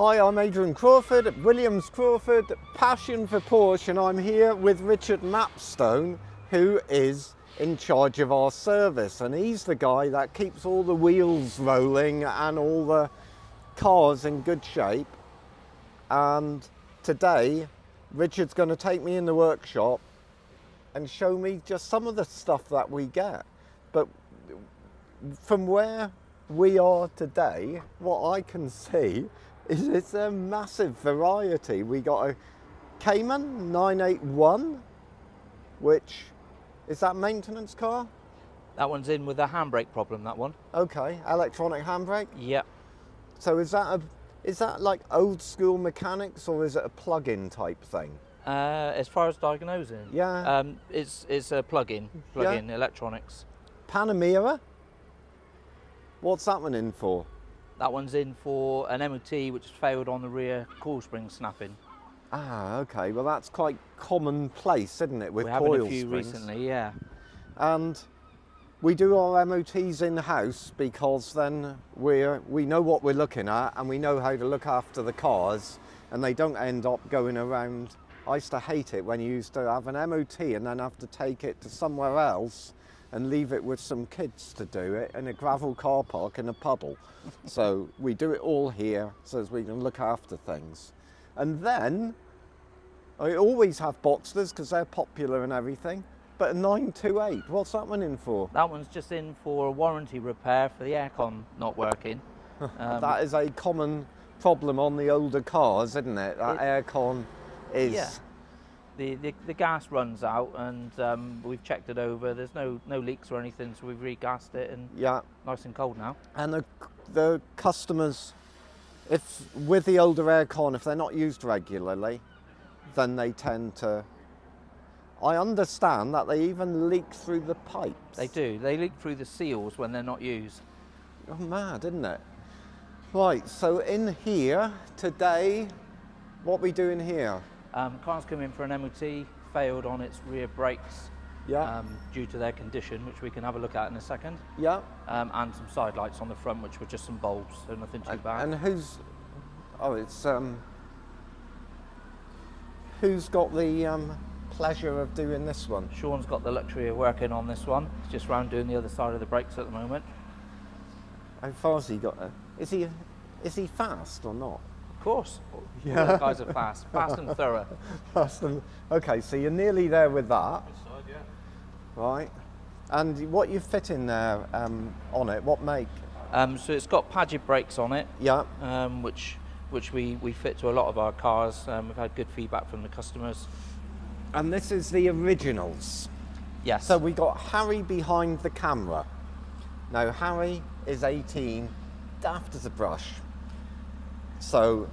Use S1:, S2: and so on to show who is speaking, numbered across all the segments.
S1: Hi, I'm Adrian Crawford at Williams Crawford Passion for Porsche, and I'm here with Richard Mapstone, who is in charge of our service, and he's the guy that keeps all the wheels rolling and all the cars in good shape. And today Richard's going to take me in the workshop and show me just some of the stuff that we get. But from where we are today, what I can see is it's a massive variety. We got a Cayman 981, which is that maintenance car?
S2: That one's in with a handbrake problem, that one.
S1: Okay, electronic handbrake?
S2: Yep.
S1: So is that like old school mechanics, or is it a plug-in type thing?
S2: As far as diagnosing,
S1: Yeah.
S2: it's a plug-in electronics.
S1: Panamera? What's that one in for?
S2: That one's in for an MOT which has failed on the rear coil spring snapping.
S1: Ah, okay. Well, that's quite commonplace, isn't it, with
S2: We're
S1: coil
S2: having a few
S1: springs?
S2: recently, yeah.
S1: And we do our MOTs in-house because then we know what we're looking at and we know how to look after the cars, and they don't end up going around. I used to hate it when you used to have an MOT and then have to take it to somewhere else and leave it with some kids to do it in a gravel car park in a puddle. So we do it all here so as we can look after things. And then I always have Boxsters because they're popular and everything. But a 928, what's that one in for?
S2: That one's just in for a warranty repair for the aircon not working.
S1: That is a common problem on the older cars, isn't it? That aircon is...
S2: Yeah. The gas runs out, and we've checked it over. There's no leaks or anything, so we've regassed it, and
S1: yeah,
S2: nice and cold now.
S1: And the customers, if with the older aircon, if they're not used regularly, then they tend to... I understand that they even leak through the pipes.
S2: They do. They leak through the seals when they're not used.
S1: Oh, mad, isn't it? Right, so in here today, what we do in here?
S2: Car's come in for an MOT, failed on its rear brakes due to their condition, which we can have a look at in a second.
S1: Yeah.
S2: And some side lights on the front, which were just some bulbs, so nothing too bad.
S1: And who's got the pleasure of doing this one?
S2: Sean's got the luxury of working on this one. He's just round doing the other side of the brakes at the moment.
S1: How far has he got? Is he fast or not?
S2: Of course.
S1: Yeah.
S2: All the guys are fast and thorough.
S1: Okay, so you're nearly there with that.
S3: This side, yeah.
S1: Right. And what you fit in there on it, what make?
S2: So it's got Paget brakes on it.
S1: Yeah.
S2: Which we fit to a lot of our cars. We've had good feedback from the customers.
S1: And this is the originals.
S2: Yes.
S1: So we got Harry behind the camera. Now Harry is 18, daft as a brush. So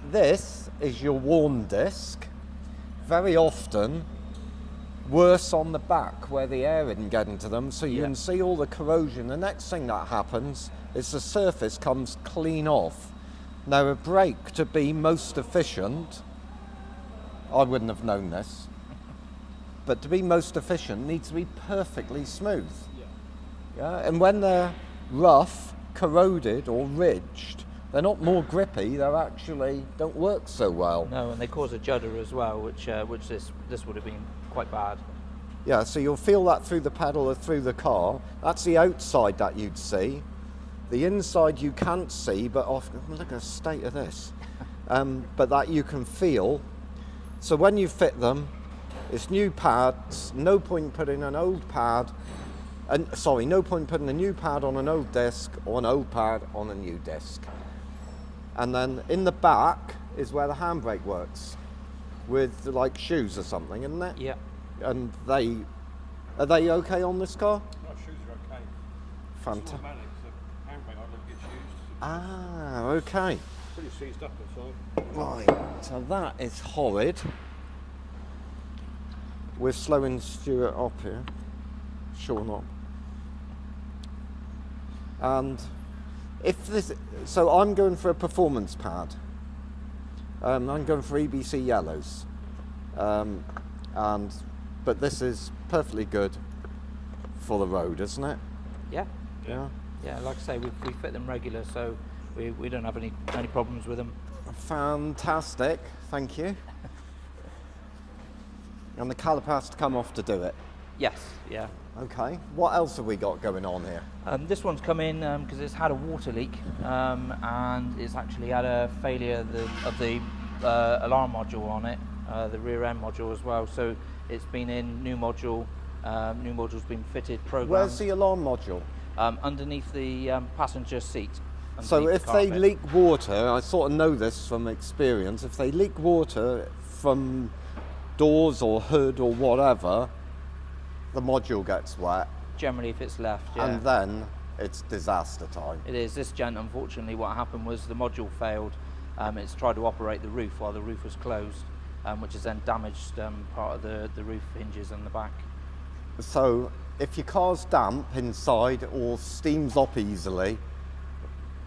S1: this is your worn disc. Very often worse on the back where the air didn't get into them, so you can see all the corrosion. The next thing that happens is the surface comes clean off. Now a brake, to be most efficient, I wouldn't have known this, but to be most efficient needs to be perfectly smooth. Yeah, and when they're rough, corroded or ridged, they're not more grippy, they actually don't work so well.
S2: No, and they cause a judder as well, which this would have been quite bad.
S1: Yeah, so you'll feel that through the pedal or through the car. That's the outside that you'd see. The inside you can't see, but look at the state of this. But that you can feel. So when you fit them, it's new pads, no point putting an old pad, no point putting a new pad on an old disc or an old pad on a new disc. And then in the back is where the handbrake works, with like shoes or something, isn't it?
S2: Yeah.
S1: And are they okay on this car?
S3: No, shoes are okay.
S1: Fantastic.
S3: It's automatic, so handbrake I never gets used.
S1: Ah, okay.
S3: Pretty seized up inside.
S1: Right, so that is horrid. We're slowing Stuart up here. Sean up. And so I'm going for a performance pad. I'm going for EBC yellows. But this is perfectly good for the road, isn't it?
S2: Yeah.
S1: Yeah.
S2: Yeah, like I say, we fit them regular, so we don't have any problems with them.
S1: Fantastic, thank you. And the caliper has to come off to do it.
S2: Yes, yeah.
S1: Okay, what else have we got going on here?
S2: This one's come in because it's had a water leak and it's actually had a failure of the alarm module on it, the rear end module as well. So it's been in new module. New module's been fitted, programmed.
S1: Where's the alarm module?
S2: Underneath the passenger seat.
S1: So
S2: underneath
S1: if
S2: the
S1: they
S2: carpet.
S1: leak water, I sort of know this from experience, if they leak water from doors or hood or whatever, the module gets wet,
S2: Generally, if it's left, yeah.
S1: and then it's disaster time.
S2: It is. This gent, unfortunately, what happened was the module failed. It's tried to operate the roof while the roof was closed, which has then damaged part of the roof hinges on the back.
S1: So if your car's damp inside or steams up easily,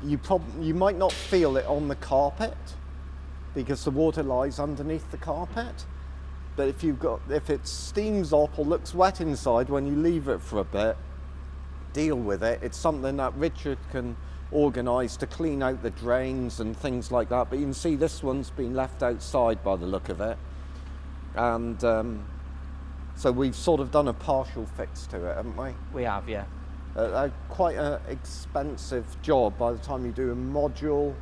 S1: you might not feel it on the carpet because the water lies underneath the carpet. But if it steams up or looks wet inside when you leave it for a bit, deal with it. It's something that Richard can organise to clean out the drains and things like that. But you can see this one's been left outside by the look of it. And so we've sort of done a partial fix to it, haven't we?
S2: We have, yeah.
S1: Quite an expensive job by the time you do a module,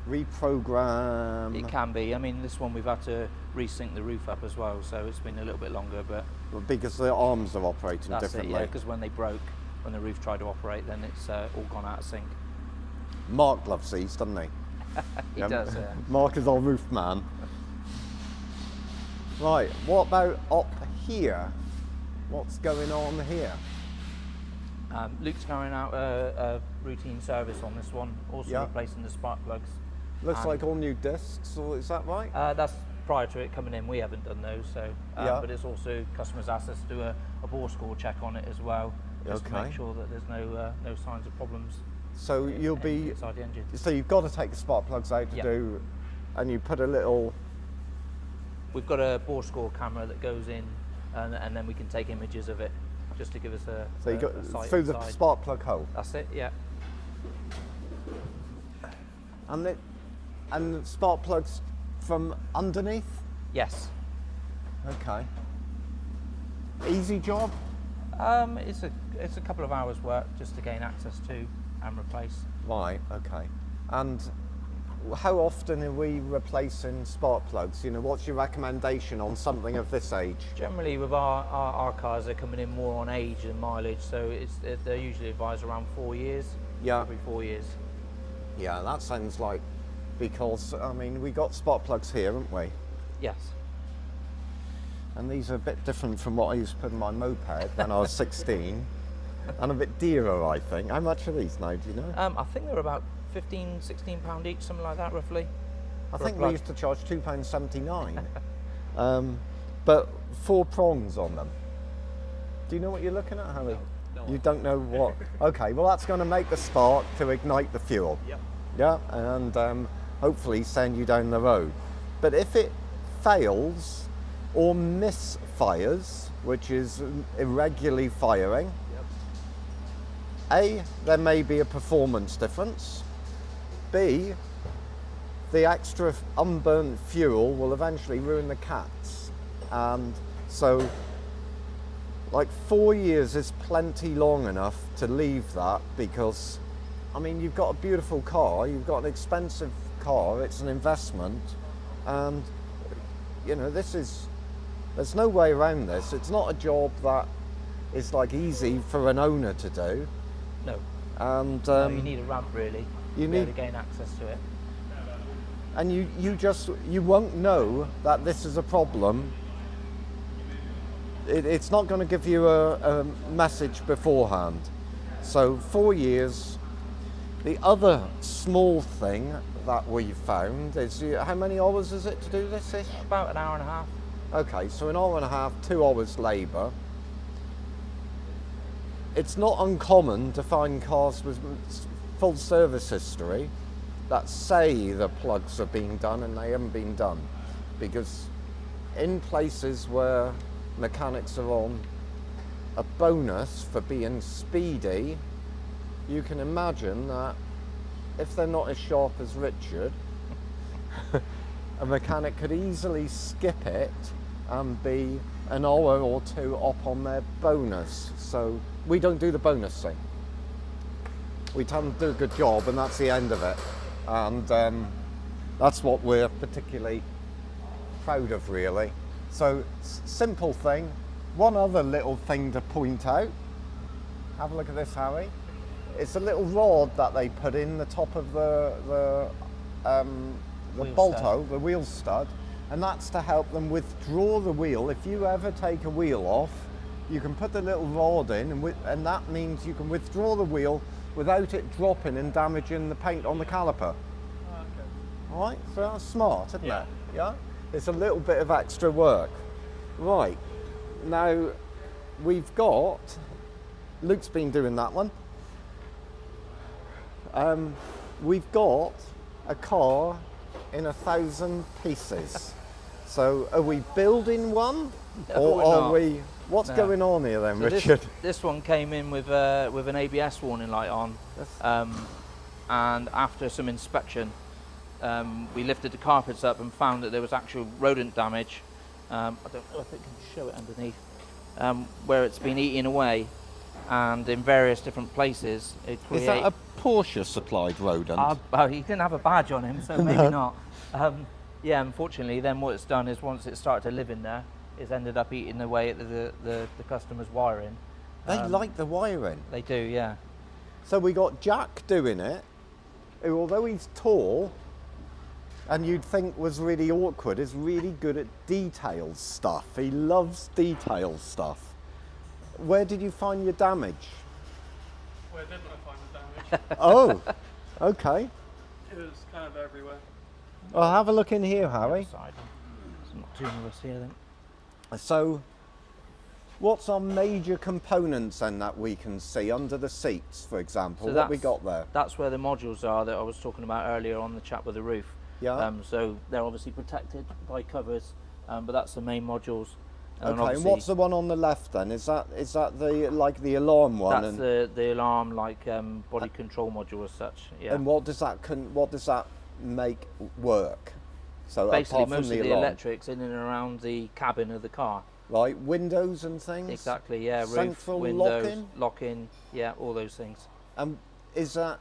S1: reprogram.
S2: It can be. I mean, this one we've had to resync the roof up as well, so it's been a little bit longer, but
S1: Because the arms are operating
S2: that's it,
S1: differently.
S2: yeah, because when they broke, when the roof tried to operate, then it's all gone out of sync.
S1: Mark loves these, doesn't he?
S2: He does, yeah.
S1: Mark is our roof man. Right, what about up here? What's going on here?
S2: Luke's carrying out a routine service on this one, also
S1: Yeah.
S2: replacing the spark plugs.
S1: Looks like all new discs, or is that right?
S2: That's prior to it coming in. We haven't done those, so
S1: Yeah.
S2: but it's also customers asked us to do a bore score check on it as well, just to
S1: Okay.
S2: make sure that there's no signs of problems
S1: So you'll be,
S2: inside the engine.
S1: so you've got to take the spark plugs out to
S2: Yeah.
S1: do, and you put a little,
S2: We've got a bore score camera that goes in, and then we can take images of it, just to give us
S1: so you got
S2: a sight
S1: through the
S2: inside.
S1: spark plug hole.
S2: That's it, yeah.
S1: And the spark plugs from underneath?
S2: Yes.
S1: Okay. Easy job?
S2: It's a couple of hours work just to gain access to and replace.
S1: Right, okay. And how often are we replacing spark plugs? You know, what's your recommendation on something of this age?
S2: Generally, with our cars, they're coming in more on age and mileage, so they're usually advised around 4 years.
S1: Yeah.
S2: Every 4 years.
S1: Yeah, that sounds like, because, I mean, we got spark plugs here, haven't we?
S2: Yes.
S1: And these are a bit different from what I used to put in my moped when I was 16. And a bit dearer, I think. How much are these now, do you know?
S2: I think they're about £15, £16 each, something like that, roughly.
S1: I
S2: for a
S1: think we
S2: plug.
S1: used to charge £2.79. But 4 prongs on them. Do you know what you're looking at, Harry?
S3: No.
S1: You don't know what? Okay, well that's going to make the spark to ignite the fuel.
S3: Yep.
S1: Yeah, and hopefully send you down the road. But if it fails or misfires, which is irregularly firing,
S3: Yep.
S1: A, there may be a performance difference. B, the extra unburnt fuel will eventually ruin the cats. And so, like 4 years is plenty long enough to leave that, because, I mean, you've got a beautiful car, you've got an expensive car, it's an investment, and, you know, there's no way around this. It's not a job that is like easy for an owner to do.
S2: No.
S1: And
S2: No, you need a ramp, really,
S1: you
S2: to be able
S1: need-
S2: to gain access to it.
S1: and you won't know that this is a problem. It's not going to give you a message beforehand. So 4 years. The other small thing that we found is, how many hours is it to do this ish?
S2: About an hour and a half.
S1: Okay, so an hour and a half, 2 hours labour. It's not uncommon to find cars with full service history that say the plugs are being done and they haven't been done. Because in places where mechanics are on a bonus for being speedy, you can imagine that if they're not as sharp as Richard, a mechanic could easily skip it and be an hour or two up on their bonus. So we don't do the bonus thing. We tell them to do a good job, and that's the end of it. And that's what we're particularly proud of, really. So simple thing. One other little thing to point out. Have a look at this, Harry. It's a little rod that they put in the top of the bolto, the wheel stud, and that's to help them withdraw the wheel. If you ever take a wheel off, you can put the little rod in, and that means you can withdraw the wheel without it dropping and damaging the paint on the caliper.
S3: Okay.
S1: All right, so that's smart, isn't
S3: Yeah.
S1: it? Yeah? It's a little bit of extra work. Right, now we've got, Luke's been doing that one. We've got a car in 1,000 pieces. So are we building one?
S2: No,
S1: or
S2: we're
S1: are
S2: not.
S1: we, what's
S2: No.
S1: going on here then,
S2: So
S1: Richard?
S2: this one came in with an ABS warning light on, and after some inspection, we lifted the carpets up and found that there was actual rodent damage. I don't know if it can show it underneath, where it's been eating away, and in various different places. It
S1: Is that a Porsche supplied rodent?
S2: well, he didn't have a badge on him, so maybe not. Yeah, unfortunately, then what it's done is once it started to live in there, it's ended up eating away at the customer's wiring.
S1: They like the wiring.
S2: They do, yeah.
S1: So we got Jack doing it, who although he's tall, and you'd think was really awkward, is really good at detail stuff. He loves detail stuff. Where did you find your damage?
S3: Where didn't I find the damage?
S1: Oh, okay.
S3: It was kind of everywhere.
S1: Well, have a look in here, Harry.
S2: Side. It's not too numerous here, I think.
S1: So, what's our major components then that we can see under the seats, for example?
S2: So
S1: what we
S2: that's-
S1: got there?
S2: That's where the modules are that I was talking about earlier on the chat with the roof.
S1: Yeah.
S2: So they're obviously protected by covers, but that's the main modules. And then
S1: Okay, and
S2: obviously
S1: what's the one on the left then? Is that the like the alarm one?
S2: That's the alarm, like body control module as such. Yeah.
S1: And what does that make work? So
S2: Basically,
S1: apart from
S2: most of the
S1: alarm,
S2: electrics in and around the cabin of the car.
S1: right? Windows and things.
S2: Exactly. Yeah. Roof,
S1: Central
S2: windows, lock-in. Yeah, all those things.
S1: And is that?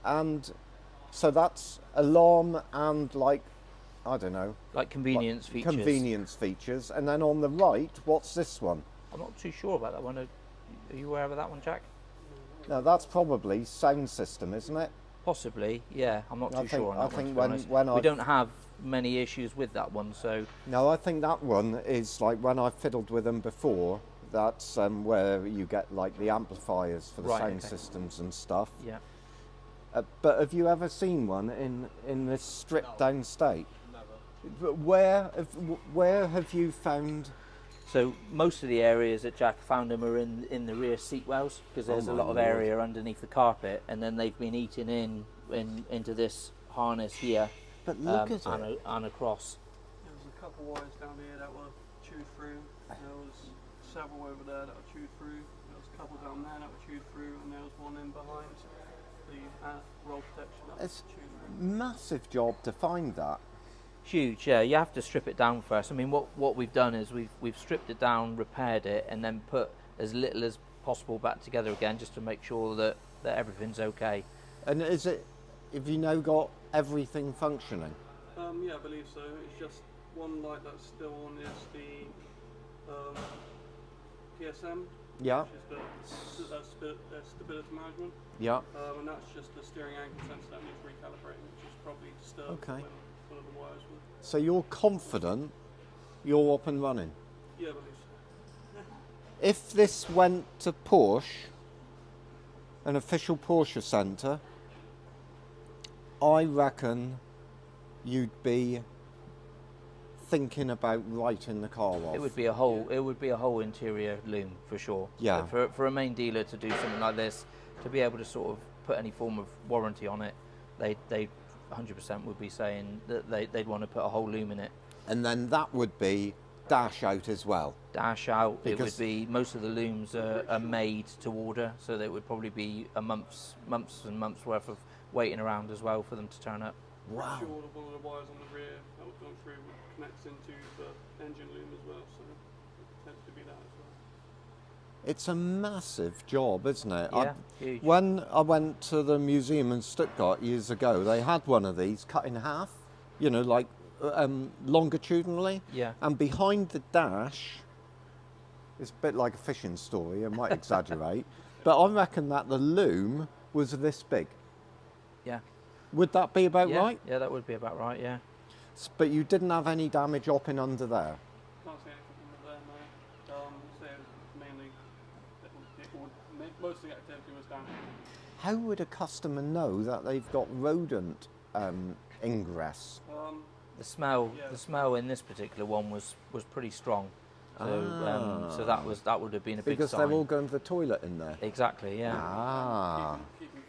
S1: And so that's alarm and like, I don't know.
S2: Like convenience features.
S1: Convenience features. And then on the right, what's this one?
S2: I'm not too sure about that one. Are you aware of that one, Jack?
S1: Now that's probably sound system, isn't it?
S2: Possibly, yeah. I'm not too sure on that
S1: I
S2: one,
S1: think
S2: to be honest.
S1: when
S2: we
S1: I
S2: don't have many issues with that one, so
S1: no, I think that one is like when I fiddled with them before. That's where you get like the amplifiers for the
S2: Right,
S1: sound
S2: okay.
S1: systems and stuff.
S2: yeah.
S1: But have you ever seen one in this stripped down state?
S3: Never.
S1: But where have you found?
S2: So most of the areas that Jack found them are in the rear seat wells, because there's
S1: Oh
S2: a
S1: my
S2: lot of
S1: Lord.
S2: area underneath the carpet, and then they've been eaten into this harness here
S1: But look at
S2: and,
S1: it.
S2: and across.
S3: There was a couple wires down here that were chewed through. There was several over there that were chewed through. There was a couple down there that were chewed through, and there was one in behind the roll protection that was
S1: It's
S3: chewed through.
S1: massive job to find that.
S2: Huge, yeah. You have to strip it down first. I mean, what we've done is we've stripped it down, repaired it, and then put as little as possible back together again, just to make sure that everything's okay.
S1: And is it? Have you now got everything functioning?
S3: Yeah, I believe so. It's just one light that's still on is the PSM,
S1: Yeah.
S3: which is the stability management.
S1: Yeah.
S3: And that's just the steering angle sensor that needs recalibrating, which is probably disturbed
S1: Okay.
S3: when one of the wires would.
S1: So you're confident you're up and running.
S3: Yeah, I believe so.
S1: If this went to Porsche, an official Porsche centre, I reckon you'd be thinking about writing the car off.
S2: It would be a whole interior loom for sure.
S1: Yeah.
S2: For a main dealer to do something like this, to be able to sort of put any form of warranty on it, they 100% would be saying that they'd want to put a whole loom in it.
S1: And then that would be dash out as well?
S2: Dash out, it
S1: Because-
S2: would be, most of the looms are made to order, so there would probably be a month's and months worth of waiting around as well for them to turn up.
S1: Wow.
S3: Sure, one of the wires on the rear that was going through connects into the engine loom as well, so it tends to be that as well.
S1: It's a massive job, isn't it?
S2: Yeah, huge.
S1: When I went to the museum in Stuttgart years ago, they had one of these cut in half, you know, like longitudinally.
S2: Yeah.
S1: And behind the dash, it's a bit like a fishing story, I might exaggerate, but I reckon that the loom was this big.
S2: Yeah.
S1: Would that be about
S2: Yeah,
S1: right?
S2: yeah, that would be about right, yeah.
S1: But you didn't have any damage up in under there?
S3: Can't see anything from there, no. So mainly, most of the activity was down here.
S1: How would a customer know that they've got rodent ingress?
S2: The smell,
S3: Yeah.
S2: the smell in this particular one was pretty strong. So that would have been a big
S1: Because
S2: sign.
S1: they're all going to the toilet in there.
S2: Exactly, yeah.
S1: Ah,
S3: Keeping food.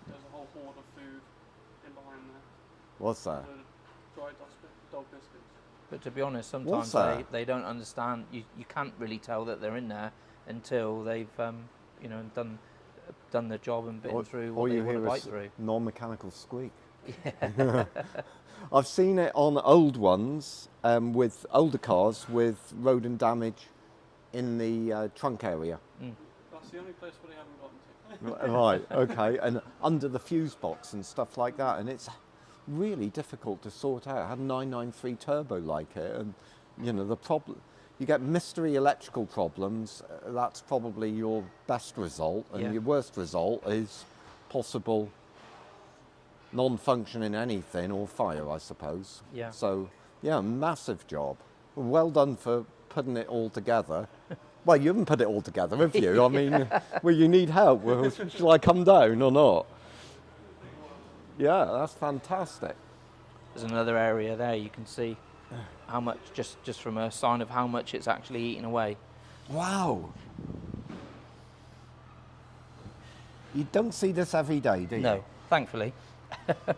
S3: There's a whole hoard of food in behind there.
S1: what's that?
S3: Load of dry dog biscuits.
S2: But to be honest,
S1: What's
S2: sometimes
S1: that?
S2: they don't understand. You can't really tell that they're in there until they've you know done the job and bitten through
S1: All
S2: what they
S1: you
S2: want to
S1: hear
S2: bite
S1: is
S2: through.
S1: non-mechanical squeak. I've seen it on old ones with older cars with rodent damage in the trunk area.
S3: That's the only place where they haven't gotten to.
S1: Right, okay, and under the fuse box and stuff like that, and it's really difficult to sort out. I had a 993 turbo like it, and you know the problem. You get mystery electrical problems. That's probably your best result, and
S2: Yeah.
S1: your worst result is possible non-functioning anything or fire, I suppose.
S2: Yeah.
S1: So yeah, massive job. Well done for putting it all together. Well, you haven't put it all together, have you? I mean, well, you need help. Well, shall I come down or not? Yeah, that's fantastic.
S2: There's another area there you can see how much, just from a sign of how much it's actually eating away.
S1: Wow. You don't see this every day, do you?
S2: No, thankfully.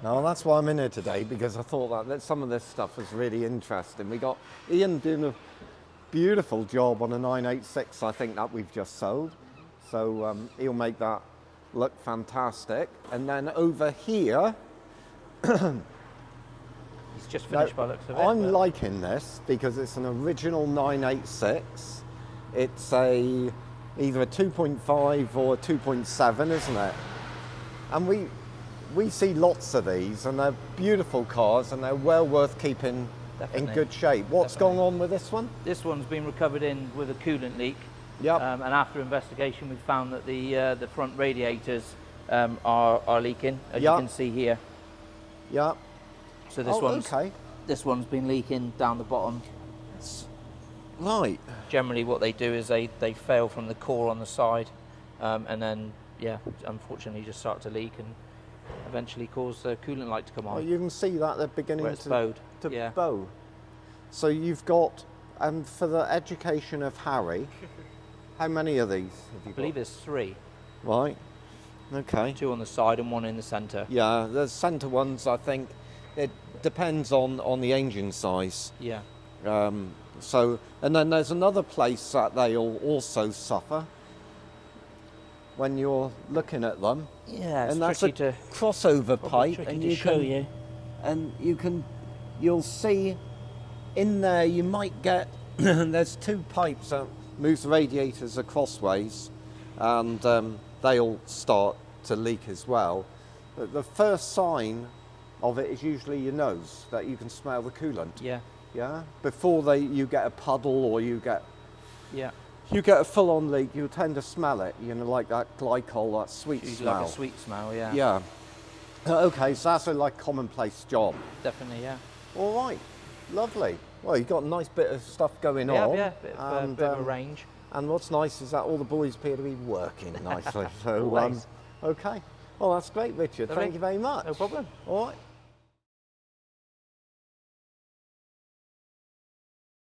S1: No, that's why I'm in here today, because I thought that some of this stuff was really interesting. We got Ian doing a beautiful job on a 986, I think, that we've just sold. So he'll make that look fantastic. And then over here,
S2: It's just finished by the looks of it.
S1: I'm
S2: but-
S1: liking this because it's an original 986. It's either a 2.5 or a 2.7, isn't it? And we see lots of these, and they're beautiful cars, and they're well worth keeping
S2: Definitely.
S1: in good shape. What's
S2: Definitely.
S1: going on with this one?
S2: This one's been recovered in with a coolant leak.
S1: Yep.
S2: And after investigation, we found that the front radiators are leaking, as
S1: Yep.
S2: you can see here.
S1: Yeah.
S2: So this one's been leaking down the bottom.
S1: Right.
S2: Generally, what they do is they fail from the core on the side, and then unfortunately, just start to leak and eventually cause the coolant light to come
S1: Well,
S2: on.
S1: you can see that they're beginning
S2: Where it's
S1: to
S2: bowed.
S1: to
S2: Yeah.
S1: bow. So you've got, for the education of Harry, how many of these have you
S2: I believe
S1: got?
S2: there's 3,
S1: Right. Okay.
S2: 2 on the side and 1 in the centre.
S1: Yeah, the centre ones, I think, it depends on the engine size.
S2: Yeah.
S1: So, and then there's another place that they'll also suffer when you're looking at them,
S2: Yeah, it's
S1: and that's
S2: tricky
S1: a
S2: to
S1: crossover
S2: probably
S1: pipe,
S2: tricky
S1: and
S2: to
S1: you
S2: show
S1: can,
S2: you.
S1: and you'll see in there you might get there's 2 pipes that move the radiators acrossways, and they'll start to leak as well. But the first sign of it is usually your nose, that you can smell the coolant.
S2: Yeah.
S1: Yeah, before you get a puddle or you get
S2: Yeah.
S1: a full-on leak, you tend to smell it. You know, like that glycol, that sweet
S2: Usually
S1: smell.
S2: like a sweet smell. Yeah.
S1: Yeah. Okay, so that's a commonplace job.
S2: Definitely. Yeah.
S1: All right, lovely. Well, you've got a nice bit of stuff going
S2: Yeah.
S1: on.
S2: Yeah. Bit of a range.
S1: And what's nice is that all the boys appear to be working nicely. So,
S2: Always.
S1: okay. Well, that's great, Richard.
S2: Lovely.
S1: Thank you very much.
S2: No problem.
S1: All right.